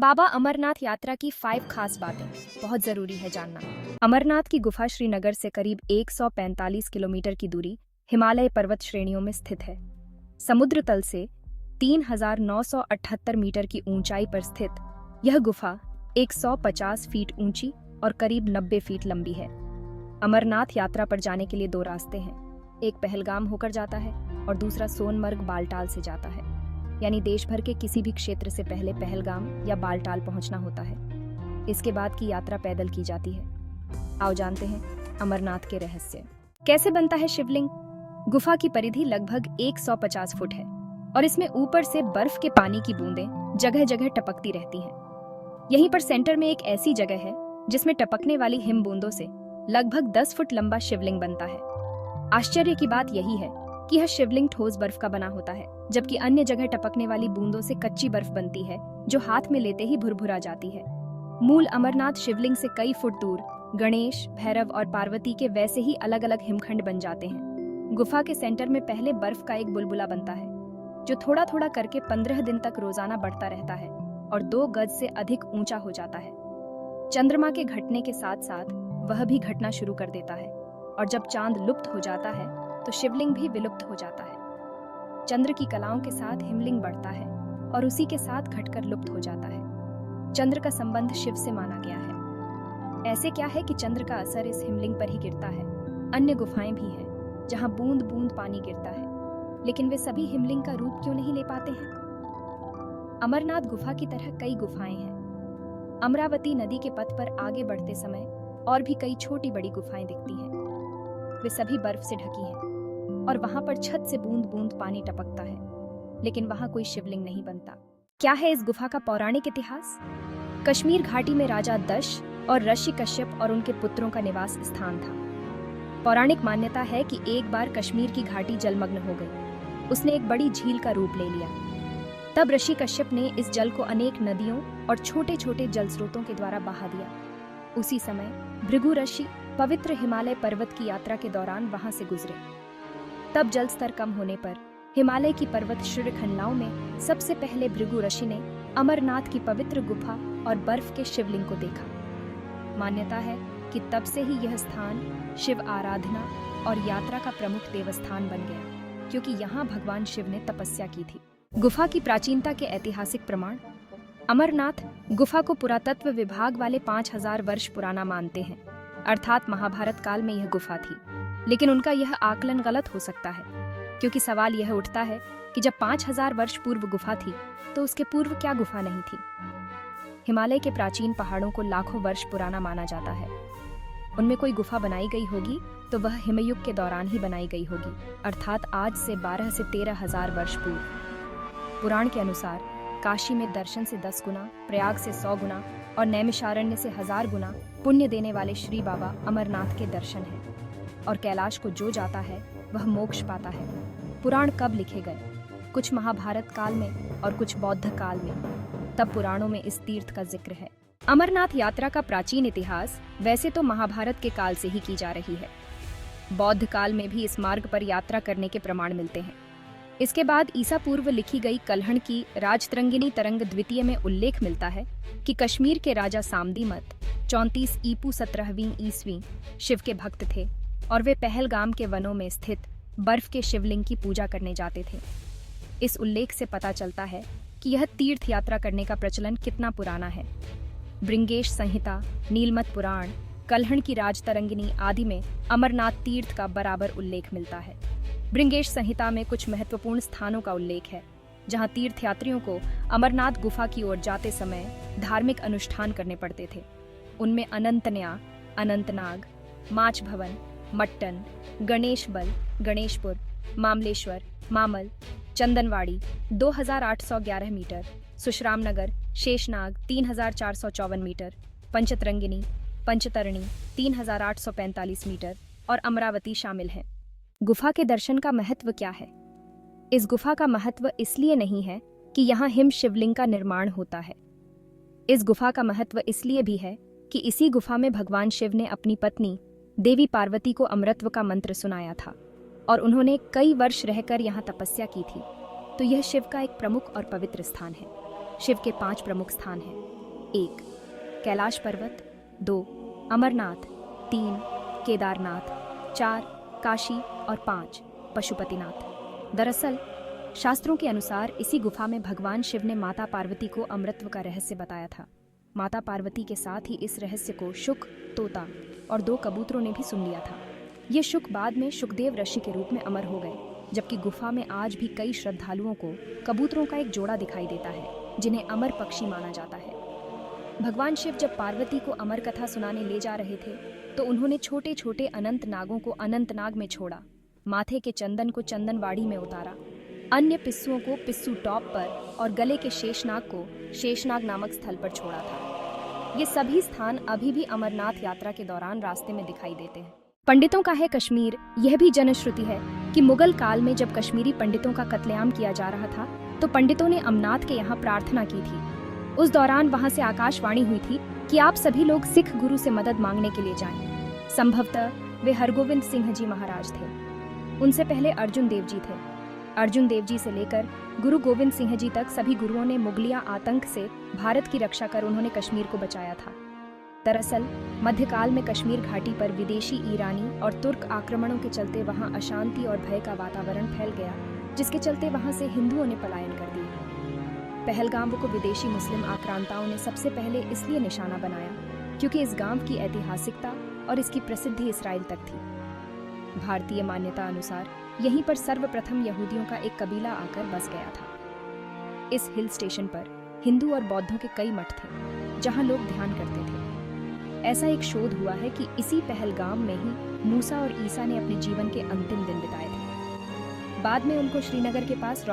बाबा अमरनाथ यात्रा की 5 खास बातें बहुत जरूरी है जानना। अमरनाथ की गुफा श्रीनगर से करीब 145 किलोमीटर की दूरी हिमालय पर्वत श्रेणियों में स्थित है। समुद्र तल से 3,978 मीटर की ऊंचाई पर स्थित यह गुफा 150 फीट ऊंची और करीब 90 फीट लंबी है। अमरनाथ यात्रा पर जाने के लिए 2 रास्ते हैं, एक पहलगाम होकर जाता है और दूसरा सोनमर्ग बालटाल से जाता है। यानी देश भर के किसी भी क्षेत्र से पहले पहलगाम या बालटाल पहुंचना होता है। इसके बाद की यात्रा पैदल की जाती है। आओ जानते हैं अमरनाथ के रहस्य। कैसे बनता है शिवलिंग? गुफा की परिधि लगभग 150 फुट है और इसमें ऊपर से बर्फ के पानी की बूंदें जगह जगह टपकती रहती हैं। यहीं पर सेंटर में एक ऐसी जगह है जिसमें टपकने वाली हिम बूंदों से लगभग 10 फुट लंबा शिवलिंग बनता है। आश्चर्य की बात यही है कि यह शिवलिंग ठोस बर्फ का बना होता है, जबकि अन्य जगह टपकने वाली बूंदों से कच्ची बर्फ बनती है जो हाथ में लेते ही भुरभुरा जाती है। मूल अमरनाथ शिवलिंग से कई फुट दूर गणेश, भैरव और पार्वती के वैसे ही अलग अलग हिमखंड बन जाते हैं। गुफा के सेंटर में पहले बर्फ का एक बुलबुला बनता है जो थोड़ा थोड़ा करके 15 दिन तक रोजाना बढ़ता रहता है और 2 गज से अधिक ऊंचा हो जाता है। चंद्रमा के घटने के साथ साथ वह भी घटना शुरू कर देता है और जब चांद लुप्त हो जाता है तो शिवलिंग भी विलुप्त हो जाता है। चंद्र की कलाओं के साथ हिमलिंग बढ़ता है और उसी के साथ घटकर लुप्त हो जाता है। चंद्र का संबंध शिव से माना गया है। ऐसे क्या है कि चंद्र का असर इस हिमलिंग पर ही गिरता है। अन्य गुफाएं भी हैं जहां बूंद बूंद पानी गिरता है, लेकिन वे सभी हिमलिंग का रूप क्यों नहीं ले पाते हैं? अमरनाथ गुफा की तरह कई गुफाएं हैं। अमरावती नदी के पथ पर आगे बढ़ते समय और भी कई छोटी बड़ी गुफाएं दिखती हैं। वे सभी बर्फ से ढकी हैं और वहां पर छत से बूंद बूंद पानी टपकता है, लेकिन वहां कोई शिवलिंग नहीं बनता। क्या है इस गुफा का पौराणिक इतिहास? कश्मीर घाटी में राजा दश और ऋषि कश्यप और उनके पुत्रों का निवास स्थान था। पौराणिक मान्यता है कि एक बार कश्मीर की घाटी जलमग्न हो गई। उसने एक बड़ी झील का रूप ले लिया। तब ऋषि कश्यप ने इस जल को अनेक नदियों और छोटे छोटे जल स्रोतों के द्वारा बहा दिया। उसी समय भृगु ऋषि पवित्र हिमालय पर्वत की यात्रा के दौरान वहां से गुजरे। तब जल स्तर कम होने पर हिमालय की पर्वत श्रृंखलाओं में सबसे पहले भृगु ऋषि ने अमरनाथ की पवित्र गुफा और बर्फ के शिवलिंग को देखा। मान्यता है कि तब से ही यह स्थान शिव आराधना और यात्रा का प्रमुख देवस्थान बन गया, क्योंकि यहाँ भगवान शिव ने तपस्या की थी। गुफा की प्राचीनता के ऐतिहासिक प्रमाण। अमरनाथ गुफा को पुरातत्व विभाग वाले 5000 वर्ष पुराना मानते हैं, अर्थात महाभारत काल में यह गुफा थी। लेकिन उनका यह आकलन गलत हो सकता है, क्योंकि सवाल यह उठता है कि जब 5000 वर्ष पूर्व गुफा थी तो उसके पूर्व क्या गुफा नहीं थी? हिमालय के प्राचीन पहाड़ों को लाखों वर्ष पुराना माना जाता है। उनमें कोई गुफा बनाई गई होगी तो वह हिमयुग के दौरान ही बनाई गई होगी, अर्थात आज से 12 से 13,000 वर्ष पूर्व। पुराण के अनुसार काशी में दर्शन से 10 गुना, प्रयाग से 100 गुना और नैमिषारण्य से 1000 गुना पुण्य देने वाले श्री बाबा अमरनाथ के दर्शन हैं। और कैलाश को जो जाता है वह मोक्ष पाता है। पुराण कब लिखे गए? कुछ महाभारत काल में और कुछ बौद्ध काल में। तब पुराणों में इस तीर्थ का जिक्र है। अमरनाथ यात्रा का प्राचीन इतिहास वैसे तो महाभारत के काल से ही की जा रही है। बौद्ध काल में भी इस मार्ग पर यात्रा करने के प्रमाण मिलते हैं। इसके बाद ईसा पूर्व लिखी गई कल्हण की राजतरंगिनी तरंग द्वितीय में उल्लेख मिलता है कि कश्मीर के राजा सामदीमत 34 ईपू 17वीं ईस्वी शिव के भक्त थे और वे पहलगाम के वनों में स्थित बर्फ के शिवलिंग की पूजा करने जाते थे। इस उल्लेख से पता चलता है कि यह तीर्थ यात्रा करने का प्रचलन कितना पुराना है। भृंगेश संहिता, नीलमत पुराण, कल्हण की राजतरंगिनी आदि में अमरनाथ तीर्थ का बराबर उल्लेख मिलता है। भृंगेश संहिता में कुछ महत्वपूर्ण स्थानों का उल्लेख है जहां तीर्थयात्रियों को अमरनाथ गुफा की ओर जाते समय धार्मिक अनुष्ठान करने पड़ते थे। उनमें अनंतन्या, अनंतनाग, माच भवन, मट्टन, गणेश बल, Ganeshpur, Mamleshwar, Mamal, Chandanwari 2811 metre, Sushramnagar, Sheshnag 3454 metre, Panchtarangini, Panchtarni 3845 metre और अमरावती शामिल हैं। गुफा के दर्शन का महत्व क्या है? इस गुफा का महत्व इसलिए नहीं है कि यहाँ हिम शिवलिंग का निर्माण होता है। इस गुफा का महत्व इसलिए भी है कि इसी गुफा में भगवान शिव ने अपनी पत्नी देवी पार्वती को अमृतत्व का मंत्र सुनाया था और उन्होंने कई वर्ष रहकर यहाँ तपस्या की थी। तो यह शिव का एक प्रमुख और पवित्र स्थान है। शिव के 5 प्रमुख स्थान हैं। 1. कैलाश पर्वत, 2. अमरनाथ, 3. केदारनाथ, 4. काशी और 5. पशुपतिनाथ। दरअसल शास्त्रों के अनुसार इसी गुफा में भगवान शिव ने माता पार्वती को अमृतत्व का रहस्य बताया था। माता पार्वती के साथ ही इस रहस्य को शुक, तोता और 2 कबूतरों ने भी सुन लिया था। ये शुक बाद में शुकदेव ऋषि के रूप में अमर हो गए, जबकि गुफा में आज भी कई श्रद्धालुओं को कबूतरों का एक जोड़ा दिखाई देता है, जिन्हें अमर पक्षी माना जाता है। भगवान शिव जब पार्वती को अमर कथा सुनाने ले जा रहे थे, तो उन्होंने छोटे छोटे अनंत नागों को अनंतनाग में छोड़ा, माथे के चंदन को चंदनवाड़ी में उतारा, अन्य पिस्सुओं को पिस्सू टॉप पर और गले के शेषनाग को शेषनाग नामक स्थल पर छोड़ा था। ये सभी स्थान अभी भी अमरनाथ यात्रा के दौरान रास्ते में दिखाई देते हैं। पंडितों का है कश्मीर। यह भी जनश्रुति है कि मुगल काल में जब कश्मीरी पंडितों का कत्लेआम किया जा रहा था, तो पंडितों ने अमरनाथ के यहाँ प्रार्थना की थी। उस दौरान वहां से आकाशवाणी हुई थी कि आप सभी लोग सिख गुरु से मदद मांगने के लिए जाएं। संभवतः वे हरगोविंद सिंह जी महाराज थे। उनसे पहले अर्जुन देव जी थे। अर्जुन देव जी से लेकर गुरु गोविंद सिंह जी तक सभी गुरुओं ने मुगलिया आतंक से भारत की रक्षा कर उन्होंने कश्मीर को बचाया था। दरअसल मध्यकाल में कश्मीर घाटी पर विदेशी, ईरानी और तुर्क आक्रमणों के चलते वहां अशांति और भय का वातावरण फैल गया, जिसके चलते वहां से हिंदुओं ने पलायन कर दिया। पहलगाम को विदेशी मुस्लिम आक्रांताओं ने सबसे पहले इसलिए निशाना बनाया क्योंकि इस गांव की ऐतिहासिकता और इसकी प्रसिद्धि इसराइल तक थी। भारतीय मान्यता अनुसार यहीं पर सर्वप्रथम यहूदियों का एक कबीला आकर बस गया था। इस हिल स्टेशन पर हिंदू और बौद्धों के कई मठ थे, जहां लोग ध्यान करते थे। ऐसा एक शोध हुआ है कि इसी पहलगाम में ही मूसा और ईसा ने अपने जीवन के अंतिम दिन बिताए थे। बाद में उनको श्रीनगर के पास